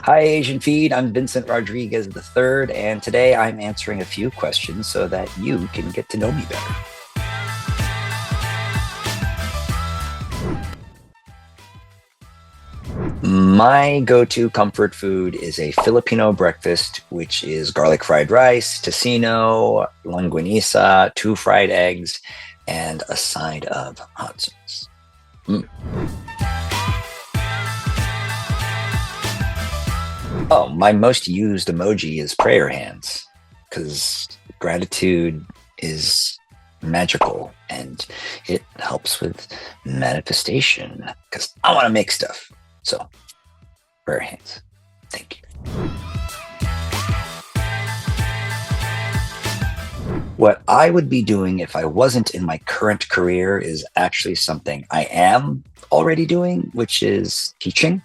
Hi, AsianFeed. I'm Vincent Rodriguez III, and today I'm answering a few questions so that you can get to know me better. My go-to comfort food is a Filipino breakfast, which is garlic fried rice, tocino, longanisa, two fried eggs, and a side of hot sauce. Mm. Oh, my most used emoji is prayer hands because gratitude is magical and it helps with manifestation because I want to make stuff. So, prayer hands. Thank you. What I would be doing if I wasn't in my current career is actually something I am already doing, which is teaching,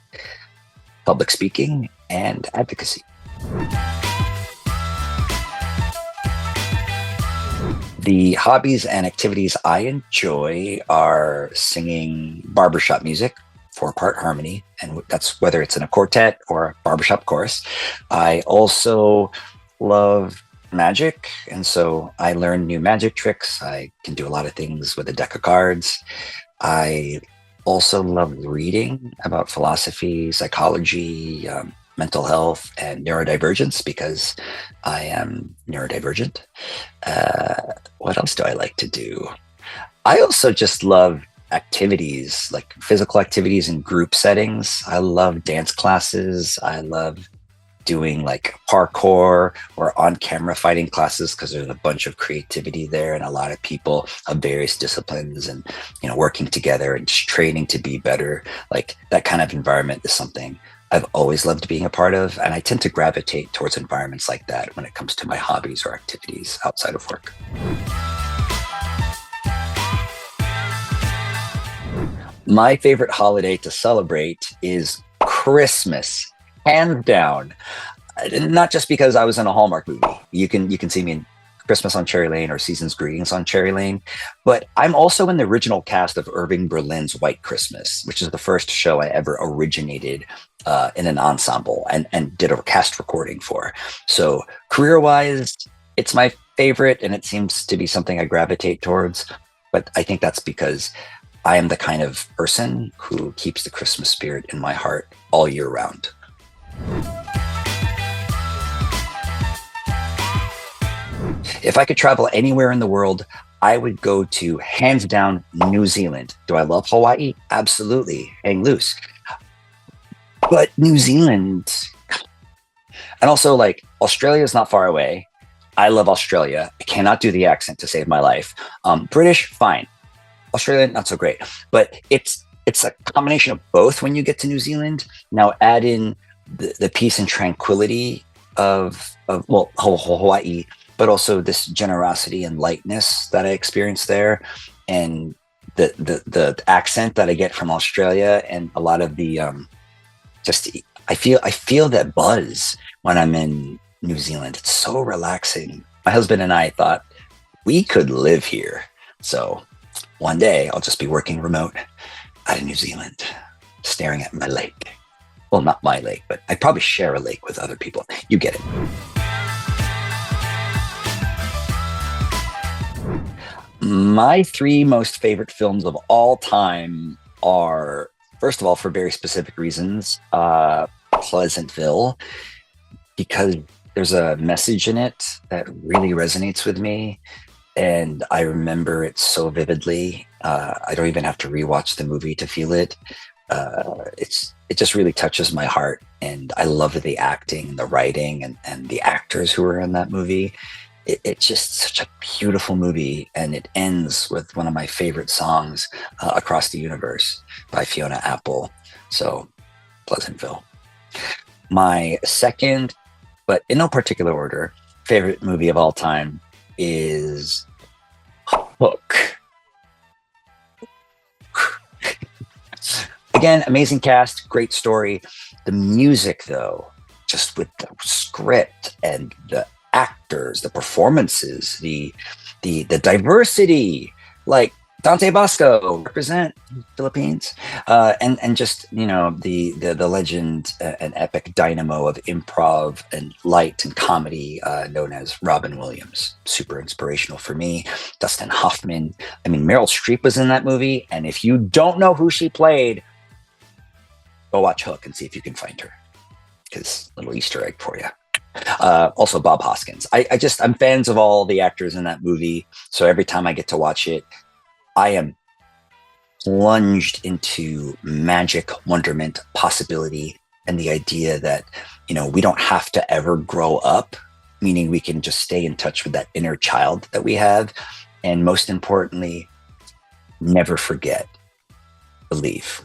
public speaking, and advocacy. The hobbies and activities I enjoy are singing barbershop music, four-part harmony, and that's whether it's in a quartet or a barbershop chorus. I also love magic, and so I learn new magic tricks. I can do a lot of things with a deck of cards. I also love reading about philosophy, psychology, mental health, and neurodivergence because I am neurodivergent. What else do I like to do? I also just love activities, like physical activities in group settings. I love dance classes. I love doing like parkour or on-camera fighting classes because there's a bunch of creativity there and a lot of people of various disciplines and working together and just training to be better. Like that kind of environment is something I've always loved being a part of, and I tend to gravitate towards environments like that when it comes to my hobbies or activities outside of work. My favorite holiday to celebrate is Christmas, hands down. Not just because I was in a Hallmark movie. You can see me in Christmas on Cherry Lane or Season's Greetings on Cherry Lane, but I'm also in the original cast of Irving Berlin's White Christmas, which is the first show I ever originated in an ensemble and did a cast recording for. So career-wise, it's my favorite, and it seems to be something I gravitate towards. But I think that's because I am the kind of person who keeps the Christmas spirit in my heart all year round. If I could travel anywhere in the world, I would go to, hands down, New Zealand. Do I love Hawaii? Absolutely. Hang loose. But New Zealand, and also like Australia is not far away. I love Australia. I cannot do the accent to save my life. British, fine. Australian, not so great. But it's a combination of both when you get to New Zealand. Now add in the peace and tranquility of Hawaii, but also this generosity and lightness that I experienced there, and the accent that I get from Australia, and a lot of the I feel that buzz when I'm in New Zealand. It's so relaxing. My husband and I thought we could live here. So one day I'll just be working remote out of New Zealand, staring at my lake. Well, not my lake, but I probably share a lake with other people. You get it. My three most favorite films of all time are, first of all, for very specific reasons, Pleasantville, because there's a message in it that really resonates with me, and I remember it so vividly. I don't even have to rewatch the movie to feel it. It just really touches my heart, and I love the acting, the writing, and the actors who are in that movie. It's just such a beautiful movie, and it ends with one of my favorite songs, Across the Universe by Fiona Apple. So Pleasantville. My second, but in no particular order, favorite movie of all time is Hook. Again, amazing cast, great story. The music, though, just with the script and the actors, the performances, the diversity, like Dante Bosco, represent Philippines, and just the legend and epic dynamo of improv and light and comedy, known as Robin Williams. Super inspirational for me. Dustin Hoffman. I mean, Meryl Streep was in that movie, and if you don't know who she played, go watch Hook and see if you can find her. Because little Easter egg for you. Also Bob Hoskins. I'm fans of all the actors in that movie, so every time I get to watch it, I am plunged into magic, wonderment, possibility, and the idea that, we don't have to ever grow up, meaning we can just stay in touch with that inner child that we have. And most importantly, never forget, believe.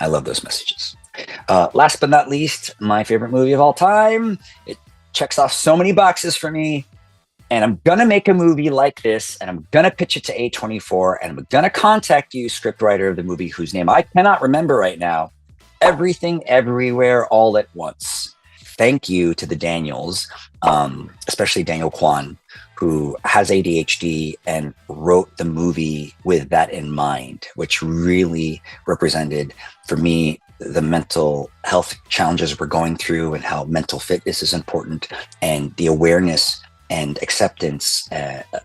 I love those messages. Last but not least, my favorite movie of all time. It checks off so many boxes for me. And I'm going to make a movie like this, and I'm going to pitch it to A24, and I'm going to contact you, scriptwriter of the movie, whose name I cannot remember right now. Everything, Everywhere, All at Once. Thank you to the Daniels, especially Daniel Kwan, who has ADHD and wrote the movie with that in mind, which really represented, for me, the mental health challenges we're going through and how mental fitness is important, and the awareness and acceptance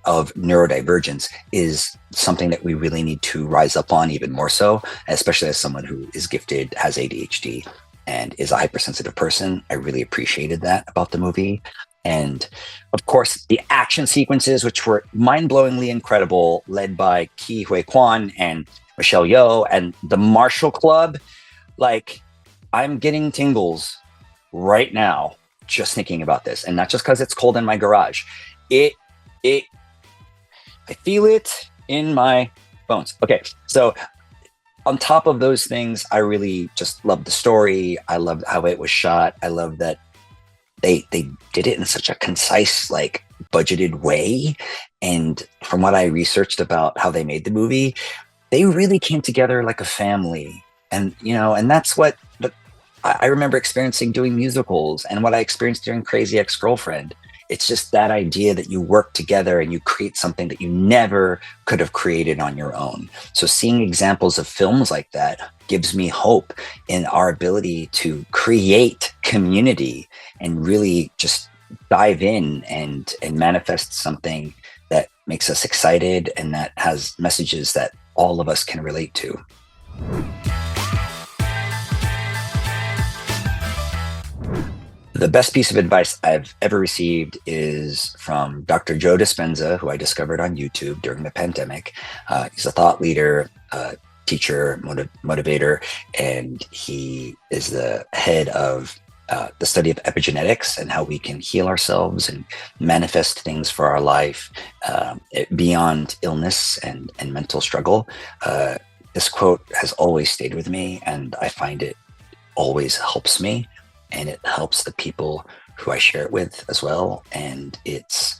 of neurodivergence is something that we really need to rise up on even more so, especially as someone who is gifted, has ADHD, and is a hypersensitive person. I really appreciated that about the movie. And of course, the action sequences, which were mind-blowingly incredible, led by Ki Hui Kwan and Michelle Yeoh and the Marshall Club. Like, I'm getting tingles right now just thinking about this, and not just because it's cold in my garage. I feel it in my bones. Okay, so on top of those things, I really just love the story. I love how it was shot. I love that they did it in such a concise, like, budgeted way. And from what I researched about how they made the movie, they really came together like a family. And and that's what I remember experiencing doing musicals, and what I experienced during Crazy Ex-Girlfriend. It's just that idea that you work together and you create something that you never could have created on your own. So seeing examples of films like that gives me hope in our ability to create community and really just dive in and manifest something that makes us excited and that has messages that all of us can relate to. The best piece of advice I've ever received is from Dr. Joe Dispenza, who I discovered on YouTube during the pandemic. He's a thought leader, teacher, motivator, and he is the head of the study of epigenetics and how we can heal ourselves and manifest things for our life beyond illness and mental struggle. This quote has always stayed with me, and I find it always helps me. And it helps the people who I share it with as well. And it's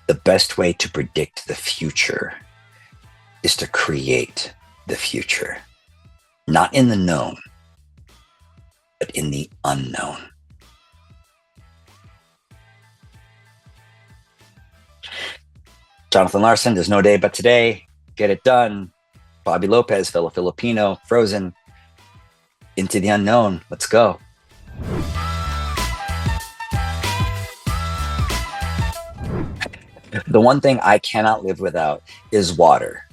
the best way to predict the future is to create the future, not in the known, but in the unknown. Jonathan Larson, There's No Day But Today. Get it done. Bobby Lopez, fellow Filipino, Frozen. Into the unknown. Let's go. The one thing I cannot live without is water.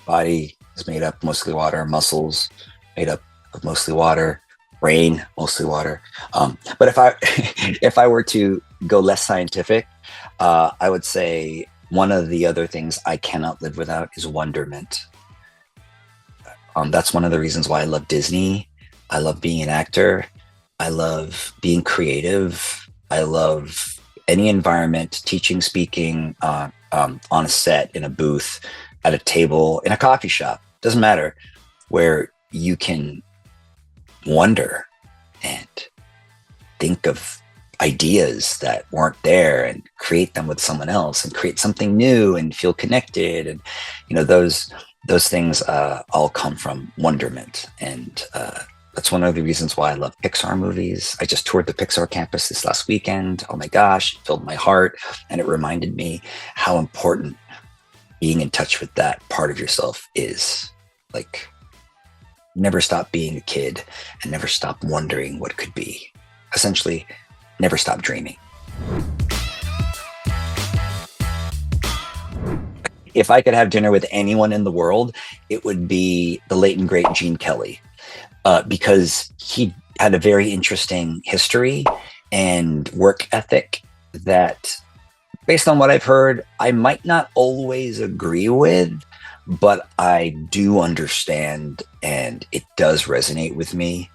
Body is made up mostly water, muscles made up of mostly water, brain mostly water. But if I were to go less scientific, I would say one of the other things I cannot live without is wonderment. That's one of the reasons why I love Disney. I love being an actor. I love being creative. I love any environment, teaching, speaking, on a set, in a booth, at a table, in a coffee shop, doesn't matter, where you can wonder and think of ideas that weren't there and create them with someone else and create something new and feel connected. And, those things all come from wonderment. And that's one of the reasons why I love Pixar movies. I just toured the Pixar campus this last weekend. Oh my gosh, it filled my heart. And it reminded me how important being in touch with that part of yourself is. Like, never stop being a kid and never stop wondering what could be. Essentially, never stop dreaming. If I could have dinner with anyone in the world, it would be the late and great Gene Kelly, because he had a very interesting history and work ethic that, based on what I've heard, I might not always agree with, but I do understand, and it does resonate with me.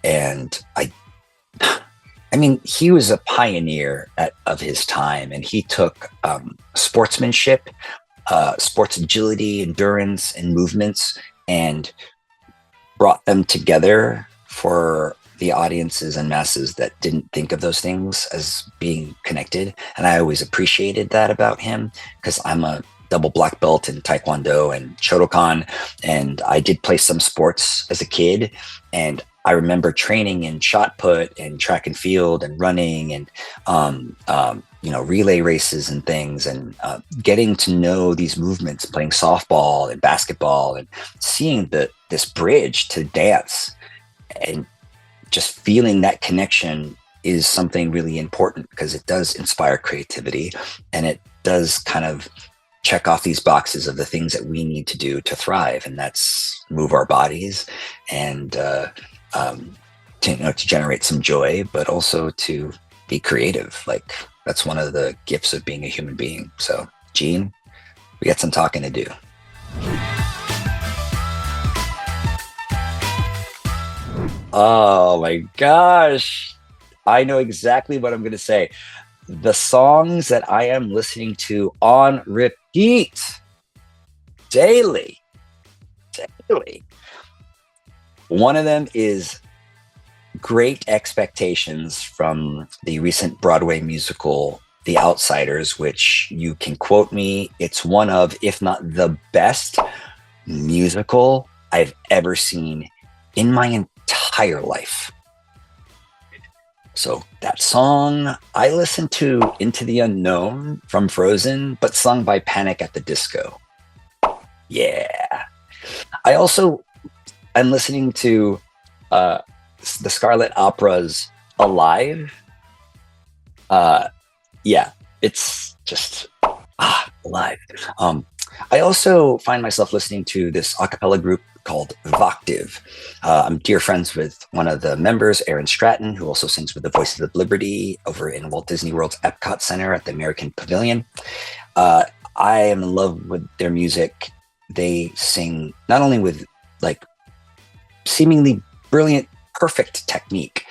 And I mean, he was a pioneer of his time, and he took sportsmanship, sports agility, endurance, and movements, and brought them together for the audiences and masses that didn't think of those things as being connected. And I always appreciated that about him, because I'm a double black belt in Taekwondo and Shotokan, and I did play some sports as a kid. And I remember training in shot put and track and field and running and relay races and things, and getting to know these movements, playing softball and basketball, and seeing this bridge to dance, and just feeling that connection is something really important, because it does inspire creativity, and it does kind of check off these boxes of the things that we need to do to thrive, and that's move our bodies and to generate some joy, but also to be creative. Like, that's one of the gifts of being a human being. So, Gene, we got some talking to do. Oh my gosh. I know exactly what I'm going to say. The songs that I am listening to on repeat daily. One of them is Great Expectations from the recent Broadway musical, The Outsiders, which you can quote me. It's one of, if not the best musical I've ever seen in my entire life. So that song, I listened to Into the Unknown from Frozen, but sung by Panic at the Disco. Yeah. I'm listening to the Scarlet Opera's Alive. Yeah, it's just alive. I also find myself listening to this a cappella group called Voctive. I'm dear friends with one of the members, Aaron Stratton, who also sings with the Voices of Liberty over in Walt Disney World's Epcot Center at the American Pavilion. I am in love with their music. They sing not only with like seemingly brilliant, perfect technique,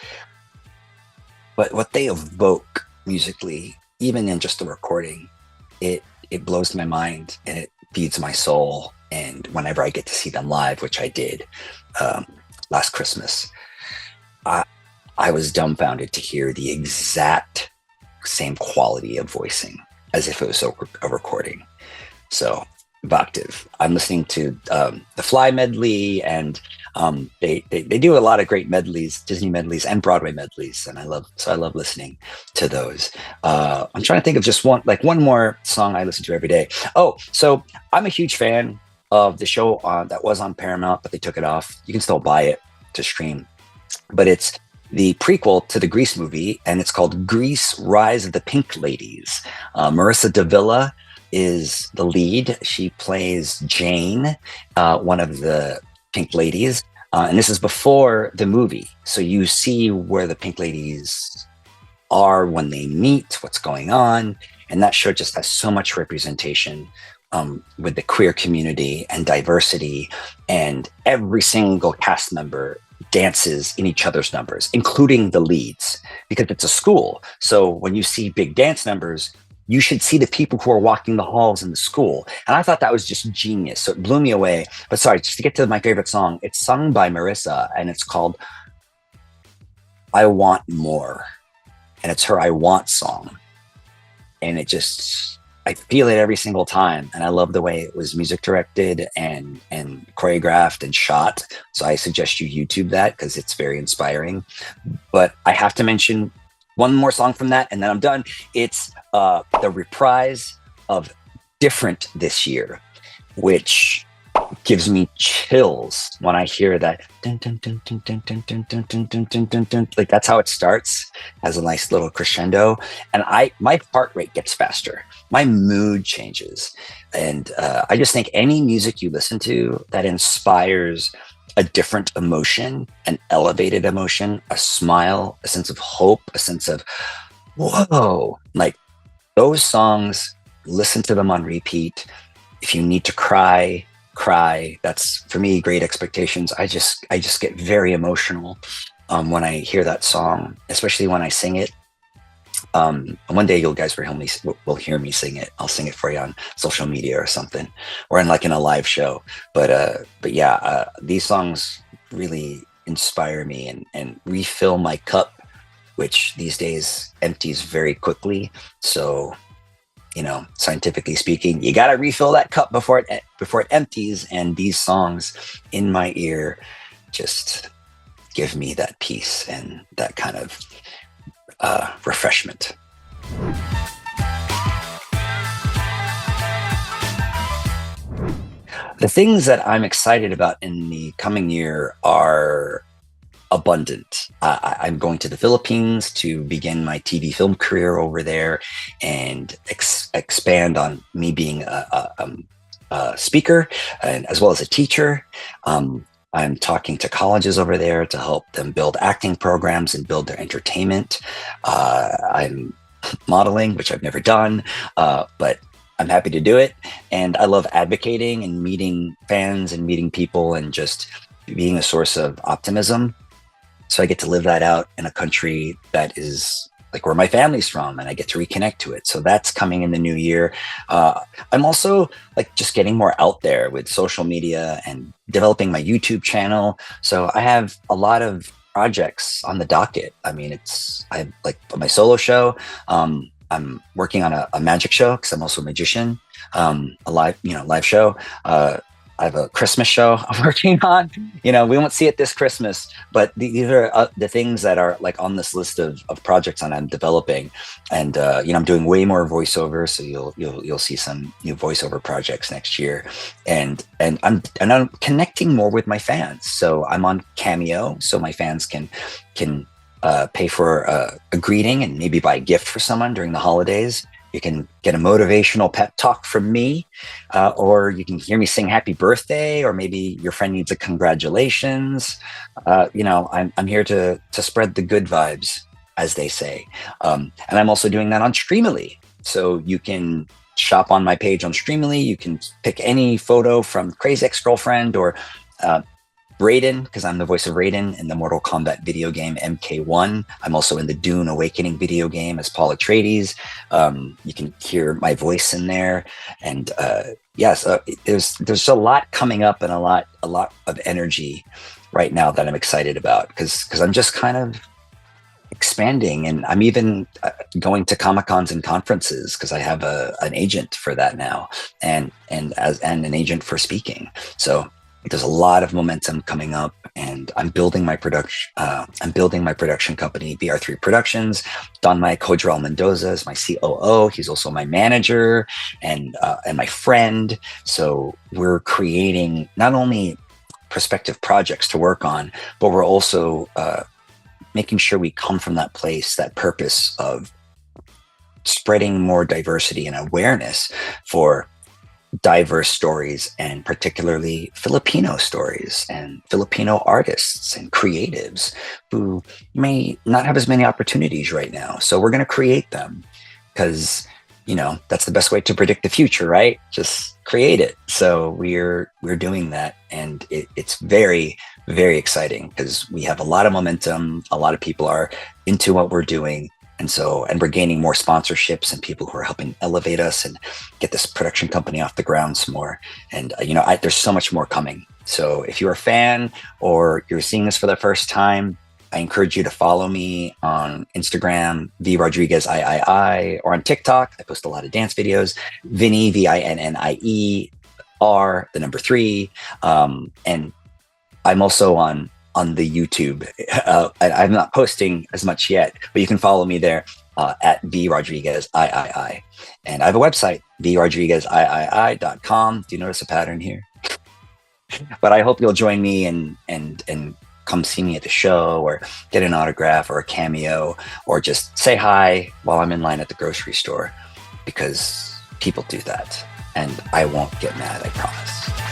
but what they evoke musically, even in just the recording, it blows my mind and it feeds my soul. And whenever I get to see them live, which I did last Christmas, I was dumbfounded to hear the exact same quality of voicing as if it was a recording. So Voctive. I'm listening to the Fly medley, and they do a lot of great medleys, Disney medleys and Broadway medleys, and I love listening to those. I'm trying to think of just one more song I listen to every day. Oh, so I'm a huge fan of the show that was on Paramount, but they took it off. You can still buy it to stream, but it's the prequel to the Grease movie, and it's called Grease: Rise of the Pink Ladies. Marissa Davila is the lead. She plays Jane, one of the Pink Ladies. And this is before the movie. So you see where the Pink Ladies are when they meet, what's going on. And that show just has so much representation with the queer community and diversity. And every single cast member dances in each other's numbers, including the leads, because it's a school. So when you see big dance numbers, you should see the people who are walking the halls in the school. And I thought that was just genius. So it blew me away. But sorry, just to get to my favorite song, it's sung by Marissa, and it's called I Want More. And it's her I Want song. And I feel it every single time. And I love the way it was music directed and choreographed and shot. So I suggest you YouTube that, because it's very inspiring. But I have to mention one more song from that, and then I'm done. It's the reprise of different this year, which gives me chills when I hear that dun, dun, dun, dun, dun, dun, dun, dun, dun, dun, dun, dun, dun. Like that's how it starts, has a nice little crescendo, and my heart rate gets faster, my mood changes, and I just think any music you listen to that inspires a different emotion, an elevated emotion, a smile, a sense of hope, a sense of whoa, like those songs, listen to them on repeat. If you need to cry, cry. That's for me, Great Expectations. I just get very emotional when I hear that song, especially when I sing it. One day you guys will hear me sing it. I'll sing it for you on social media or something, or in a live show. But yeah, these songs really inspire me and refill my cup, which these days empties very quickly. So, scientifically speaking, you got to refill that cup before it empties. And these songs in my ear just give me that peace and that kind of refreshment. The things that I'm excited about in the coming year are abundant. I'm going to the Philippines to begin my TV film career over there and expand on me being a speaker and as well as a teacher. I'm talking to colleges over there to help them build acting programs and build their entertainment. I'm modeling, which I've never done, but I'm happy to do it. And I love advocating and meeting fans and meeting people and just being a source of optimism. So I get to live that out in a country that is like where my family's from, and I get to reconnect to it. So that's coming in the new year. I'm also like just getting more out there with social media and developing my YouTube channel. So I have a lot of projects on the docket. I mean, I like my solo show. I'm working on a magic show because I'm also a magician. A live show. I have a Christmas show I'm working on. We won't see it this Christmas, but these are the things that are like on this list of projects that I'm developing. And I'm doing way more voiceover, so you'll see some new voiceover projects next year. And I'm connecting more with my fans. So I'm on Cameo, so my fans can pay for a greeting and maybe buy a gift for someone during the holidays. You can get a motivational pep talk from me, or you can hear me sing happy birthday, or maybe your friend needs a congratulations. I'm here to spread the good vibes, as they say. And I'm also doing that on Streamily. So you can shop on my page on Streamily. You can pick any photo from Crazy Ex-Girlfriend or Raiden, because I'm the voice of Raiden in the Mortal Kombat video game MK1. I'm also in the Dune Awakening video game as Paul Atreides. You can hear my voice in there, and there's a lot coming up and a lot of energy right now that I'm excited about because I'm just kind of expanding, and I'm even going to Comic-Cons and conferences because I have an agent for that now, and an agent for speaking. So there's a lot of momentum coming up, and I'm building my production. I'm building my production company, BR3 Productions. Don Mike Hojral Mendoza is my COO. He's also my manager and my friend. So we're creating not only prospective projects to work on, but we're also making sure we come from that place, that purpose of spreading more diversity and awareness for diverse stories, and particularly Filipino stories and Filipino artists and creatives who may not have as many opportunities right now. So we're going to create them because, that's the best way to predict the future, right? Just create it. So we're doing that. And it's very, very exciting because we have a lot of momentum. A lot of people are into what we're doing. And we're gaining more sponsorships and people who are helping elevate us and get this production company off the ground some more. And, there's so much more coming. So if you're a fan or you're seeing this for the first time, I encourage you to follow me on Instagram, V Rodriguez III, or on TikTok. I post a lot of dance videos, Vinnie, VINNIE, R, the number 3. And I'm also on the YouTube. I'm not posting as much yet, but you can follow me there. at V Rodriguez III. And I have a website, vrodriguezii.com. Do you notice a pattern here? But I hope you'll join me and come see me at the show, or get an autograph or a cameo, or just say hi while I'm in line at the grocery store, because people do that and I won't get mad, I promise.